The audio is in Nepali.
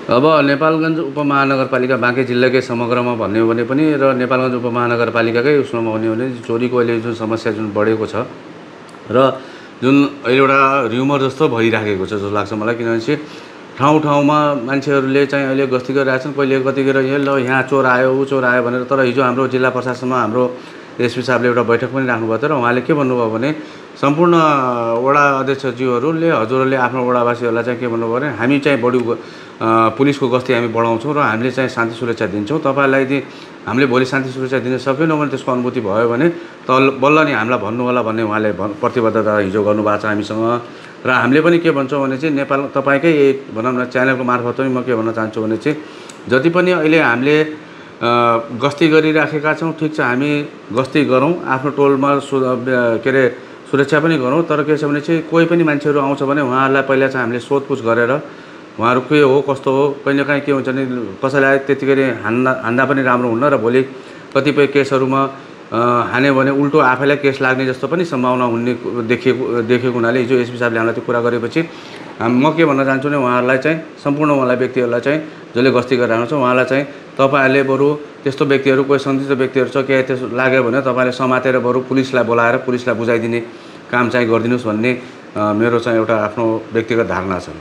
अब नेपालगञ्ज उपमहानगरपालिका बाँके जिल्लाकै समग्रमा भन्ने हो भने पनि र नेपालगञ्ज उपमहानगरपालिकाकै उसमा भन्ने हो भने चोरीको अहिले जुन समस्या जुन बढेको छ र जुन अहिले एउटा र्युमर जस्तो भइराखेको छ जस्तो लाग्छ मलाई। किनभने चाहिँ ठाउँ-ठाउँमा मान्छेहरूले चाहिँ अहिले गस्ती गरिरहेछन्। कहिले कतिखेर ल यहाँ चोर आयो ऊ चोर आयो भनेर। तर हिजो हाम्रो जिल्ला प्रशासनमा हाम्रो एसपी साहबले एउटा बैठक पनि राख्नुभएको थियो र उहाँले के भन्नुभयो भने सम्पूर्ण वडा अध्यक्षज्यूहरूले हजुरहरूले आफ्नो वडावासीहरूलाई चाहिँ के भन्नुभयो भने हामी चाहिँ बढी पुलिसको गस्ती हामी बढाउँछौँ र हामीले चाहिँ शान्ति सुरक्षा दिन्छौँ। तपाईँलाई यदि हामीले भोलि शान्ति सुरक्षा दिन सकेनौँ भने त्यसको अनुभूति भयो भने बल्ल नि हामीलाई भन्नु होला भन्ने उहाँले प्रतिबद्धता हिजो गर्नुभएको छ हामीसँग। र हामीले पनि के भन्छौँ भने चाहिँ नेपाल तपाईँकै भनौँ न च्यानलको मार्फत पनि म के भन्न चाहन्छु भने चाहिँ जति पनि अहिले हामीले गस्ती गरिराखेका छौँ, ठिक छ, हामी गस्ती गरौँ, आफ्नो टोलमा के अरे सुरक्षा पनि गरौँ। तर के छ भने चाहिँ कोही पनि मान्छेहरू आउँछ भने उहाँहरूलाई पहिला चाहिँ हामीले सोधपुछ गरेर उहाँहरू के हो कस्तो हो, कहिलेकाहीँ के हुन्छ भने कसैलाई त्यतिकै हान्दा पनि राम्रो हुन्न र भोलि कतिपय केसहरूमा हान्यो भने उल्टो आफैलाई केस लाग्ने जस्तो पनि सम्भावना हुने देखेको हुनाले हिजो एसपी साहबले हामीलाई त्यो कुरा गरेपछि म के भन्न चाहन्छु भने उहाँहरूलाई चाहिँ सम्पूर्ण उहाँलाई व्यक्तिहरूलाई चाहिँ जसले गस्ती गरिरहेको छ उहाँलाई चाहिँ तपाईँहरूले बरु त्यस्तो व्यक्तिहरू कोही सन्दिग्ध व्यक्तिहरू छ के त्यसो लाग्यो भने तपाईँले समातेर बरु पुलिसलाई बोलाएर पुलिसलाई बुझाइदिने काम चाहिँ गरिदिनुहोस् भन्ने मेरो चाहिँ एउटा आफ्नो व्यक्तिगत धारणा छ।